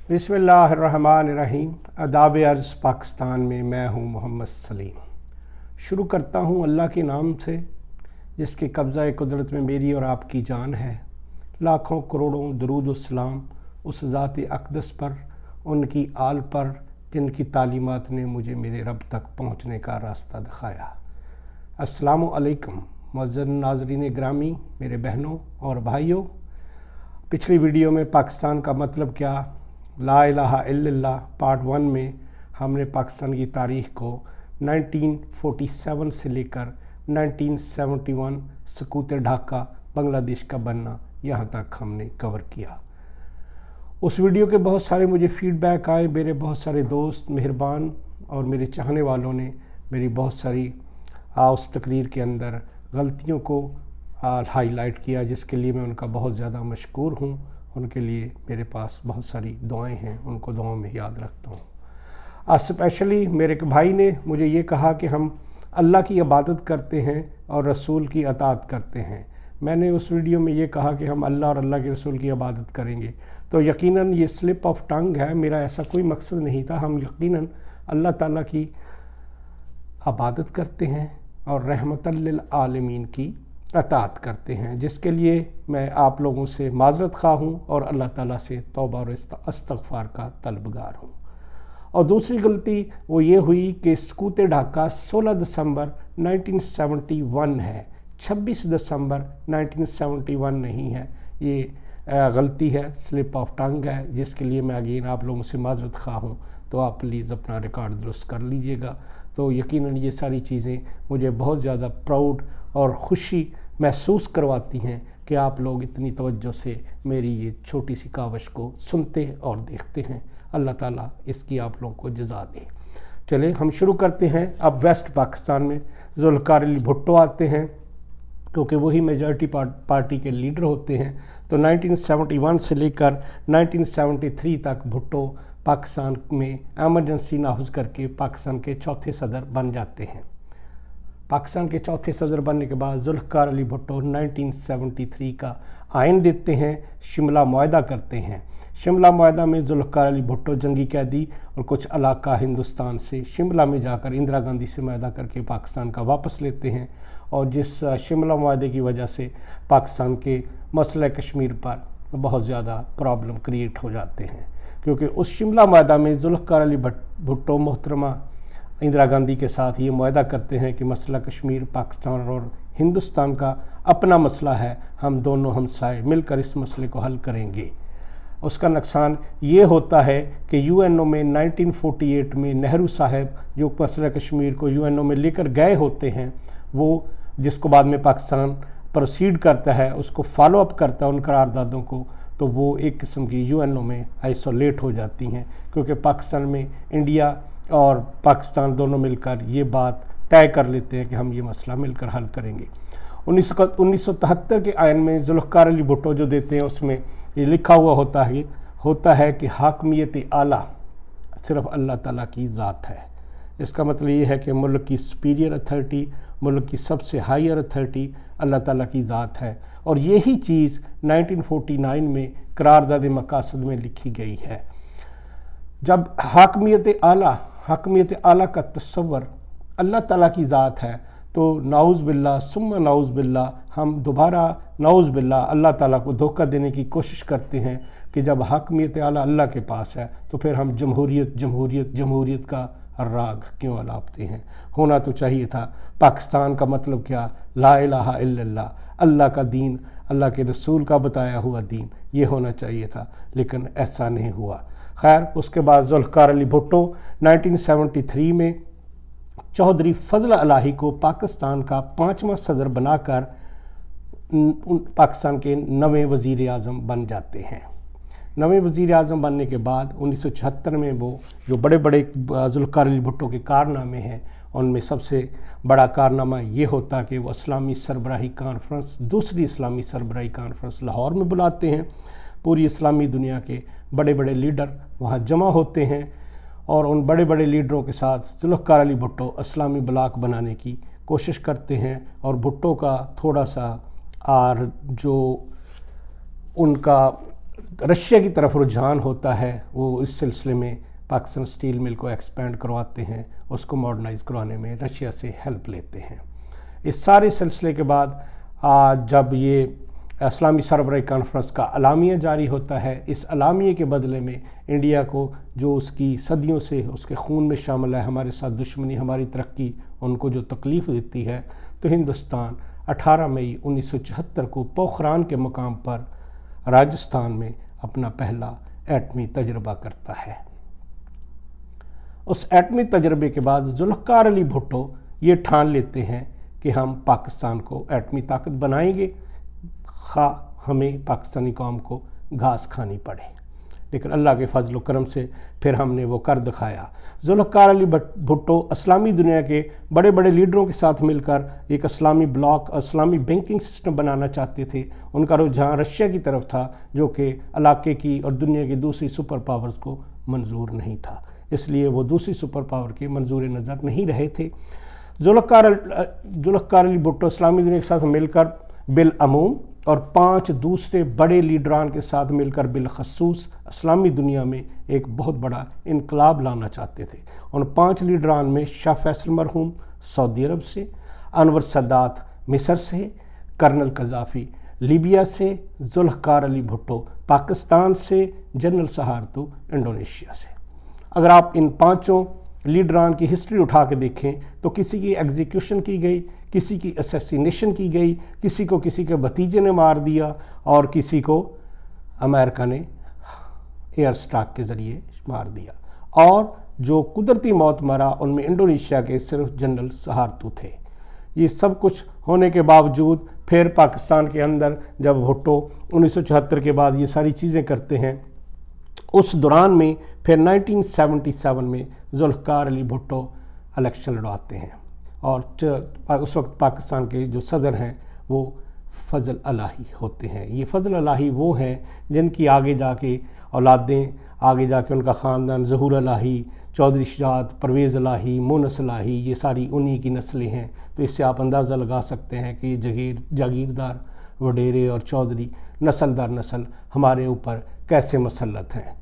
बिस्मिल्लाहिर्रहमानिर्रहीम। आदाब अर्ज़ पाकिस्तान में मैं हूँ मोहम्मद सलीम। शुरू करता हूँ अल्लाह के नाम से जिसके कब्ज़ा कुदरत में मेरी और आपकी जान है। लाखों करोड़ों दरूद व सलाम उस ज़ात अक़दस पर, उनकी आल पर जिनकी तालीमात ने मुझे मेरे रब तक पहुँचने का रास्ता दिखाया। अस्सलामु अलैकुम मुअज़्ज़ज़ नाज़रीन ग्रामी, मेरे बहनों और भाइयों। पिछली वीडियो में पाकिस्तान का मतलब क्या, ला इलाहा इल्लल्लाह पार्ट 1 में हमने पाकिस्तान की तारीख़ को 1947 से लेकर 1971 सकूत ढाका बांग्लादेश का बनना यहाँ तक हमने कवर किया। उस वीडियो के बहुत सारे मुझे फ़ीडबैक आए। मेरे बहुत सारे दोस्त मेहरबान और मेरे चाहने वालों ने मेरी बहुत सारी उस तकरीर के अंदर गलतियों को हाईलाइट किया, जिसके लिए मैं उनका बहुत ज़्यादा मशकूर हूँ। उनके लिए मेरे पास बहुत सारी दुआएं हैं, उनको दुआओं में याद रखता हूँ। आज स्पेशली मेरे एक भाई ने मुझे ये कहा कि हम अल्लाह की इबादत करते हैं और रसूल की अताअत करते हैं। मैंने उस वीडियो में ये कहा कि हम अल्लाह और अल्लाह के रसूल की इबादत करेंगे, तो यकीनन ये स्लिप ऑफ टंग है। मेरा ऐसा कोई मकसद नहीं था। हम यकीनन अल्लाह ताला की इबादत करते हैं और रहमतल लिल आलमीन की अताअत करते हैं, जिसके लिए मैं आप लोगों से माज़रत ख़्वाह हूँ और अल्लाह ताला से तौबा और इस्तग़फ़ार का तलबगार हूँ। और दूसरी गलती वो ये हुई कि सकूत ढाका 16 दिसंबर 1971 है, 26 दिसंबर 1971 नहीं है। ये गलती है, स्लिप ऑफ टंग है, जिसके लिए मैं अगेन आप लोगों से माज़रत ख़्वाह हूँ। तो आप प्लीज़ अपना रिकॉर्ड दुरुस्त कर लीजिएगा। तो यकीनन ये सारी चीज़ें मुझे बहुत ज़्यादा प्राउड और ख़ुशी महसूस करवाती हैं कि आप लोग इतनी तवज्जो से मेरी ये छोटी सी कावश को सुनते और देखते हैं। अल्लाह ताला इसकी आप लोगों को जज़ा दे। चले हम शुरू करते हैं। अब वेस्ट पाकिस्तान में ज़ुल्फ़िकार अली भुट्टो आते हैं, क्योंकि वही मेजॉरिटी पार्टी के लीडर होते हैं। तो 1971 से लेकर 1973 तक भुट्टो पाकिस्तान में एमरजेंसी नाफिज करके पाकिस्तान के चौथे सदर बन जाते हैं। पाकिस्तान के चौथे सदर बनने के बाद ज़ुल्फ़िकार अली भुट्टो 1973 का आइन देते हैं, शिमला मुआहदा करते हैं। शिमला मुआहदा में ज़ुल्फ़िकार अली भुट्टो जंगी कैदी और कुछ इलाका हिंदुस्तान से शिमला में जाकर इंदिरा गांधी से मुआहदा करके पाकिस्तान का वापस लेते हैं। और जिस शिमला मुआहदे की वजह से पाकिस्तान के मसला कश्मीर पर बहुत ज़्यादा प्रॉब्लम क्रिएट हो जाते हैं, क्योंकि उस शिमला मुआहदा में ज़ुल्फ़िकार अली भुट्टो मोहतरमा इंदिरा गांधी के साथ ये मुआहदा करते हैं कि मसला कश्मीर पाकिस्तान और हिंदुस्तान का अपना मसला है, हम दोनों हमसाए मिलकर इस मसले को हल करेंगे। उसका नुकसान ये होता है कि यूएनओ में 1948 में नेहरू साहब जो मसला कश्मीर को यूएनओ में लेकर गए होते हैं, वो जिसको बाद में पाकिस्तान प्रोसीड करता है, उसको फॉलो अप करता है उन करारदादों को, तो वो एक किस्म की यूएनओ में आइसोलेट हो जाती हैं, क्योंकि पाकिस्तान में इंडिया और पाकिस्तान दोनों मिलकर ये बात तय कर लेते हैं कि हम ये मसला मिलकर हल करेंगे। 1973 के आइन में ज़ुल्फ़िकार अली भुट्टो जो देते हैं, उसमें ये लिखा हुआ होता है कि हाकमियत आला सिर्फ़ अल्लाह ताला की ज़ात है। इसका मतलब ये है कि मुल्क की सुपीरियर अथॉरिटी, मुल्क की सबसे हायर अथॉरिटी अल्लाह ताला की ज़ात है। और यही चीज़ 1949 में करारदाद मकासद में लिखी गई है। जब हाकमियत आला का तस्वर अल्लाह ताला की ज़ात है, तो नाउज़ बिल्ला सुम्मा नाउज़ बिल्ला हम दोबारा नाउज़ बिल्ला अल्लाह ताला को धोखा देने की कोशिश करते हैं कि जब हाकमियत आला अल्लाह के पास है तो फिर हम जमहूरियत का राग क्यों अलापते हैं। होना तो चाहिए था पाकिस्तान का मतलब क्या, ला इलाहा इल्लल्लाह, अल्लाह का दीन, अल्लाह के रसूल का बताया हुआ दीन, ये होना चाहिए था, लेकिन ऐसा नहीं हुआ। खैर, उसके बाद ज़ुल्फ़िकार अली भुट्टो 1973 में चौधरी फजल इलाही को पाकिस्तान का 5वां सदर बनाकर पाकिस्तान के नवे वज़ीर आज़म बन जाते हैं। नवे वज़ीर आज़म बनने के बाद 1976 में वो जो बड़े बड़े ज़ुल्फ़िकार अली भुट्टो के कारनामे हैं, उनमें सबसे बड़ा कारनामा ये होता कि वो इस्लामी सरबराही कॉन्फ्रेंस, दूसरी इस्लामी सरबराही कॉन्फ्रेंस लाहौर में बुलाते हैं। पूरी इस्लामी दुनिया के बड़े बड़े लीडर वहाँ जमा होते हैं और उन बड़े बड़े लीडरों के साथ ज़ुल्फ़िकार अली भुट्टो इस्लामी ब्लॉक बनाने की कोशिश करते हैं। और भुट्टो का थोड़ा सा जो उनका रशिया की तरफ रुझान होता है, वो इस सिलसिले में पाकिस्तान स्टील मिल को एक्सपेंड करवाते हैं, उसको मॉडर्नाइज़ करवाने में रशिया से हेल्प लेते हैं। इस सारे सिलसिले के बाद जब ये इस्लामी सरबराही कॉन्फ्रेंस का अलामिया जारी होता है, इस अलामिया के बदले में इंडिया को जो उसकी सदियों से उसके खून में शामिल है, हमारे साथ दुश्मनी, हमारी तरक्की उनको जो तकलीफ़ देती है, तो हिंदुस्तान 18 मई 1974 को पोखरान के मुकाम पर राजस्थान में अपना पहला एटमी तजर्बा करता है। उस एटमी तजर्बे के बाद जुल्फ़िकार अली भुट्टो ये ठान लेते हैं कि हम पाकिस्तान को एटमी ताकत बनाएंगे, खा हमें पाकिस्तानी कौम को घास खानी पड़े। लेकिन अल्लाह के फजल करम से फिर हमने वो कर दिखाया। जुल्फ़िकार अली भुट्टो इस्लामी दुनिया के बड़े बड़े लीडरों के साथ मिलकर एक इस्लामी ब्लॉक, इस्लामी बैंकिंग सिस्टम बनाना चाहते थे। उनका रुझान रशिया की तरफ था, जो कि इलाके की और दुनिया की दूसरी सुपर पावर्स को मंजूर नहीं था, इसलिए वो दूसरी सुपर पावर के मंजूर नज़र नहीं रहे थे। जुल्फ़िकार अली भुट्टो इस्लामी दुनिया के साथ मिलकर बिल अमूम और 5 दूसरे बड़े लीडरान के साथ मिलकर बिलखसूस इस्लामी दुनिया में एक बहुत बड़ा इनकलाब लाना चाहते थे। उन 5 लीडरान में शाह फैसल मरहूम सऊदी अरब से, अनवर सदात मिस्र से, कर्नल कज़ाफ़ी लीबिया से, जुल्फ़िकार अली भुट्टो पाकिस्तान से, जनरल सहारतू इंडोनेशिया से। अगर आप इन 5 लीडरान की हिस्ट्री उठा के देखें तो किसी की एग्जीक्यूशन की गई, किसी की असैसिनेशन की गई, किसी के भतीजे ने मार दिया और किसी को अमेरिका ने एयर स्ट्राइक के ज़रिए मार दिया, और जो कुदरती मौत मरा उनमें इंडोनेशिया के सिर्फ जनरल सहारतू थे। ये सब कुछ होने के बावजूद फिर पाकिस्तान के अंदर जब भुट्टो 1974 के बाद ये सारी चीज़ें करते हैं, उस दौरान में फिर 1977 में जुल्फ़िकार अली भुट्टो इलेक्शन लड़वाते हैं, और उस वक्त पाकिस्तान के जो सदर हैं वो फ़ज़ल इलाही होते हैं। ये फ़ज़ल इलाही वो हैं जिनकी आगे जाके औलादें, आगे जाके उनका ख़ानदान ज़हूर इलाही, चौधरी शुजात, परवेज़ इलाही, मुनस इलाही, ये सारी उन्हीं की नस्लें हैं। तो इससे आप अंदाज़ा लगा सकते हैं कि जागीरदार, वडेरे और चौधरी नस्ल दर नस्ल हमारे ऊपर कैसे मसल्लत हैं।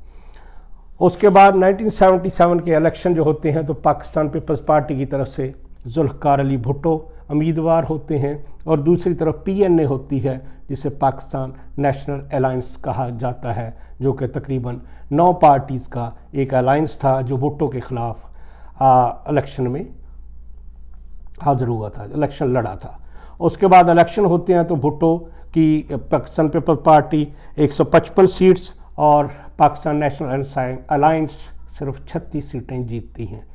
उसके बाद 1977 के इलेक्शन जो होते हैं तो पाकिस्तान पीपल्स पार्टी की तरफ से जुल्फ़िकार अली भुट्टो उम्मीदवार होते हैं, और दूसरी तरफ PNA होती है जिसे पाकिस्तान नेशनल अलायंस कहा जाता है, जो कि तकरीबन 9 पार्टीज़ का एक अलायंस था जो भुट्टो के ख़िलाफ़ इलेक्शन में हाज़िर हुआ था, इलेक्शन लड़ा था। उसके बाद इलेक्शन होते हैं तो भुट्टो की पाकिस्तान पीपल्स पार्टी 155 सीट्स और पाकिस्तान नेशनल अलायंस सिर्फ 36 सीटें जीतती हैं।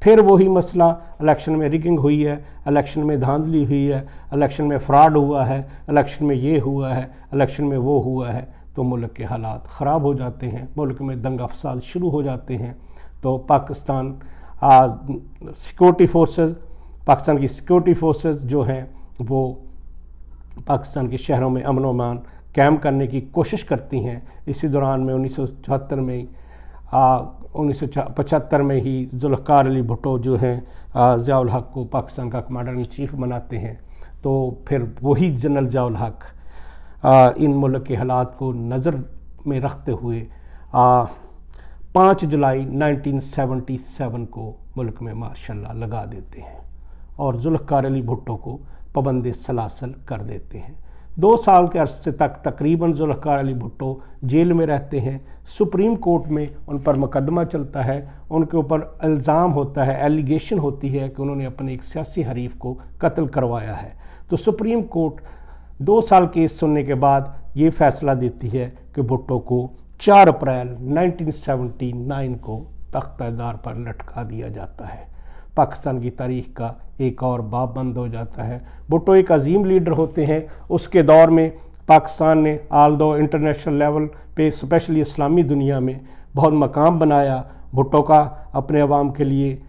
फिर वही मसला, इलेक्शन में रिगिंग हुई है, इलेक्शन में धांधली हुई है, इलेक्शन में फ्रॉड हुआ है, इलेक्शन में ये हुआ है, इलेक्शन में वो हुआ है, तो मुल्क के हालात ख़राब हो जाते हैं, मुल्क में दंगा फसाद शुरू हो जाते हैं। तो पाकिस्तान सिक्योरिटी फोर्सेस, पाकिस्तान की सिक्योरिटी फोर्सेस जो हैं वो पाकिस्तान के शहरों में अमन व अमान कायम करने की कोशिश करती हैं। इसी दौरान में 1975 में ही जुल्फ़िकार अली भुट्टो जो हैं ज़ियाउल हक़ को पाकिस्तान का कमांडर इन चीफ बनाते हैं। तो फिर वही जनरल ज़ियाउल हक़ इन मुल्क के हालात को नज़र में रखते हुए 5 जुलाई 1977 को मुल्क में मार्शल लॉ लगा देते हैं और जुल्फ़िकार अली भुट्टो को पाबंद सलासल कर देते हैं। 2 साल के अरसे तक तकरीबन जुल्फ़िकार अली भुट्टो जेल में रहते हैं। सुप्रीम कोर्ट में उन पर मुकदमा चलता है, उनके ऊपर इल्ज़ाम होता है, एलिगेशन होती है कि उन्होंने अपने एक सियासी हरीफ को कत्ल करवाया है। तो सुप्रीम कोर्ट 2 साल केस सुनने के बाद ये फ़ैसला देती है कि भुट्टो को 4 अप्रैल 1979 को तख्तादार पर लटका दिया जाता है। पाकिस्तान की तारीख़ का एक और बाब बंद हो जाता है। भुट्टो एक अजीम लीडर होते हैं। उसके दौर में पाकिस्तान ने आल्दो इंटरनेशनल लेवल पे स्पेशली इस्लामी दुनिया में बहुत मकाम बनाया। भुट्टो का अपने अवाम के लिए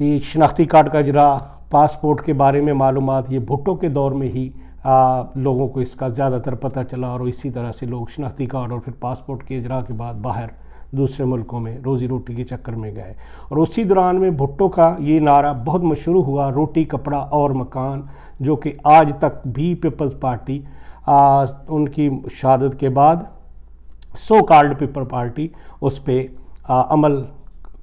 ये शनाख्ती कार्ड का इजरा, पासपोर्ट के बारे में मालूमात, ये भुट्टो के दौर में ही लोगों को इसका ज़्यादातर पता चला और इसी तरह से लोग शनाख्ती कार्ड और फिर पासपोर्ट के इजरा के बाद बाहर दूसरे मुल्कों में रोज़ी रोटी के चक्कर में गए। और उसी दौरान में भुट्टो का ये नारा बहुत मशहूर हुआ, रोटी कपड़ा और मकान, जो कि आज तक भी पीपल्स पार्टी उनकी शहादत के बाद सो कॉल्ड पीपल पार्टी उस पर अमल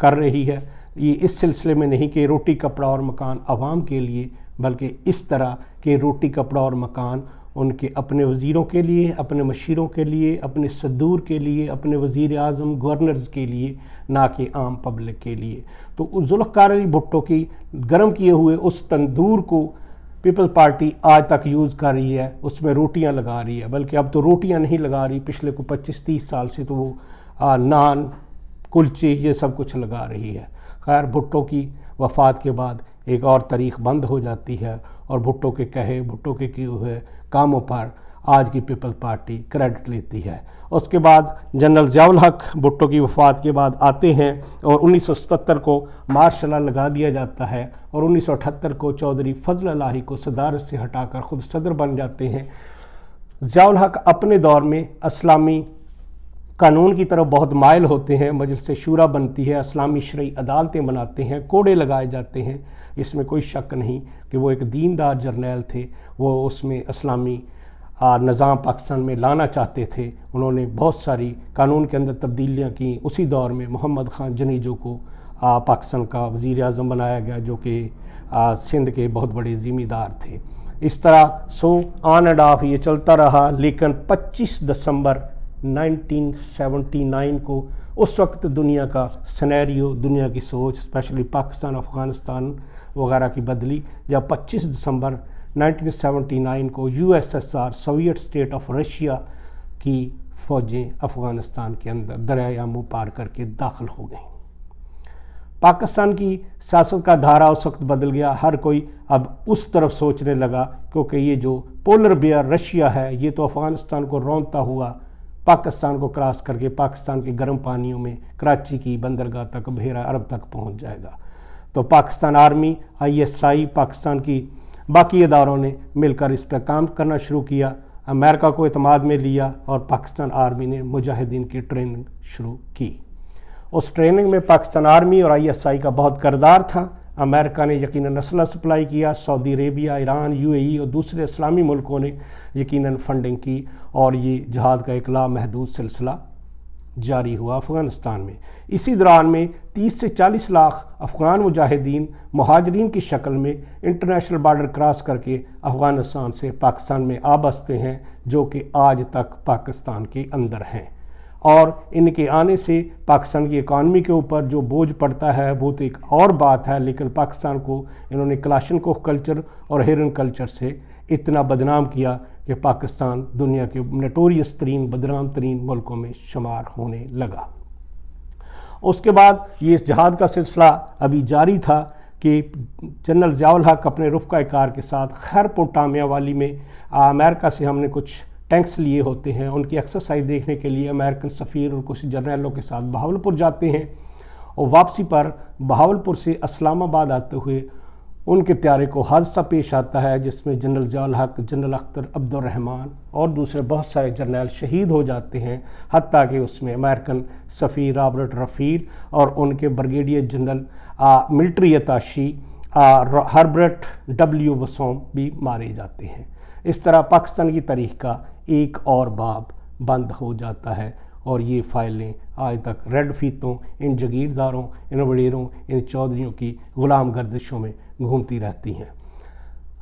कर रही है। ये इस सिलसिले में नहीं कि रोटी कपड़ा और मकान आवाम के लिए, बल्कि इस तरह के रोटी कपड़ा और मकान उनके अपने वज़ीरों के लिए, अपने मशीरों के लिए, अपने सदूर के लिए, अपने वज़ीर आज़म गवर्नर्स के लिए, ना कि आम पब्लिक के लिए। तो ज़ुल्फ़िकार अली भुट्टो की गर्म किए हुए उस तंदूर को पीपल्स पार्टी आज तक यूज़ कर रही है, उसमें रोटियां लगा रही है, बल्कि अब तो रोटियां नहीं लगा रही, पिछले को 25-30 साल से तो वो नान, कुलचे, ये सब कुछ लगा रही है। खैर, भुट्टो की वफ़ात के बाद एक और तारीख़ बंद हो जाती है और भुट्टो के कहे, भुट्टो के किए हुए कामों पर आज की पीपल्स पार्टी क्रेडिट लेती है। उसके बाद जनरल ज़ियाउल हक भुट्टो की वफ़ात के बाद आते हैं और 1977 को मार्शल लॉ लगा दिया जाता है और 1978 को चौधरी फजल इलाही को सदारत से हटाकर ख़ुद सदर बन जाते हैं। ज़ियाउल हक अपने दौर में इस्लामी कानून की तरफ बहुत माइल होते हैं, मजलिस शूरा बनती है, इस्लामी शरई अदालतें बनाते हैं, कोड़े लगाए जाते हैं। इसमें कोई शक नहीं कि वो एक दीनदार जर्नैल थे, वो उसमें इस्लामी निज़ाम पाकिस्तान में लाना चाहते थे। उन्होंने बहुत सारी कानून के अंदर तब्दीलियाँ की। उसी दौर में मोहम्मद ख़ान जनीजो को पाकिस्तान का वज़ीर आज़म बनाया गया, जो कि सिंध के बहुत बड़े ज़िम्मेदार थे। इस तरह ऑन एंड ऑफ ये चलता रहा, लेकिन 25 दिसंबर 1979 को उस वक्त दुनिया का सिनेरियो, दुनिया की सोच, स्पेशली पाकिस्तान, अफ़गानिस्तान वगैरह की बदली, जब 25 दिसंबर 1979 को USSR, Soviet state of Russia की फ़ौजें अफ़गानिस्तान के अंदर दरिया यामू पार करके दाखिल हो गईं। पाकिस्तान की सियासत का धारा उस वक्त बदल गया। हर कोई अब उस तरफ सोचने लगा, क्योंकि ये जो पोलर बियर रशिया है, ये तो अफ़गानिस्तान को रौंदता हुआ पाकिस्तान को क्रॉस करके पाकिस्तान के गर्म पानियों में कराची की बंदरगाह तक, बहेरा अरब तक पहुंच जाएगा। तो पाकिस्तान आर्मी, ISI, पाकिस्तान की बाकी इदारों ने मिलकर इस पर काम करना शुरू किया, अमेरिका को इत्माद में लिया और पाकिस्तान आर्मी ने मुजाहिदीन की ट्रेनिंग शुरू की। उस ट्रेनिंग में पाकिस्तान आर्मी और ISI का बहुत किरदार था। अमेरिका ने यकीनन असला सप्लाई किया, सऊदी अरेबिया, ईरान, UAE और दूसरे इस्लामी मुल्कों ने यकीनन फंडिंग की और ये जिहाद का एक लामहदूद सिलसिला जारी हुआ अफ़गानिस्तान में। इसी दौरान में 30 से 40 लाख अफ़गान मुजाहिदीन मुहाजिरीन की शक्ल में इंटरनेशनल बॉर्डर क्रॉस करके अफ़गानिस्तान से पाकिस्तान में आ बसते हैं, जो कि आज तक पाकिस्तान के अंदर हैं। और इनके आने से पाकिस्तान की इकॉनमी के ऊपर जो बोझ पड़ता है वो तो एक और बात है, लेकिन पाकिस्तान को इन्होंने क्लाशनकोफ कल्चर और हेरन कल्चर से इतना बदनाम किया कि पाकिस्तान दुनिया के नोटोरियस तरीन, बदनाम तरीन मुल्कों में शुमार होने लगा। उसके बाद ये इस जहाद का सिलसिला अभी जारी था कि जनरल ज़ियाउल हक अपने रुफ़क़ा कार के साथ खैरपुर टामियावाली में अमेरिका से हमने कुछ टैंक्स लिए होते हैं, उनकी एक्सरसाइज देखने के लिए अमेरिकन सफ़ीर और कुछ जर्नैलों के साथ बहावलपुर जाते हैं और वापसी पर बहावलपुर से इस्लामाबाद आते हुए उनके त्यारे को हादसा पेश आता है, जिसमें जनरल ज़ियाउल हक, जनरल अख्तर अब्दुर्रहमान और दूसरे बहुत सारे जर्नैल शहीद हो जाते हैं। हत्ता कि उसमें अमेरिकन सफ़ीर रॉबर्ट रफ़ील और उनके brigadier general military attaché Herbert W. वसोम भी मारे जाते हैं। इस तरह पाकिस्तान की तारीख़ का एक और बाब बंद हो जाता है और ये फ़ाइलें आज तक रेड फीतों, इन जगीरदारों, इन वडेरों, इन चौधरियों की ग़ुलाम गर्दिशों में घूमती रहती हैं।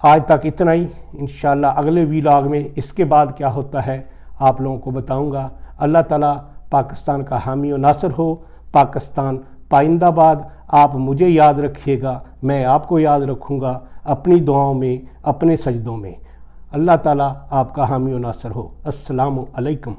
आज तक इतना ही। इंशाअल्लाह अगले व्लॉग में इसके बाद क्या होता है आप लोगों को बताऊंगा। अल्लाह ताला पाकिस्तान का हामी और नासर हो। पाकिस्तान पाइंदाबाद। आप मुझे याद रखिएगा, मैं आपको याद रखूँगा अपनी दुआओं में, अपने सजदों में। अल्लाह ताला आपका हामी और नासर हो। अस्सलामु अलैकुम।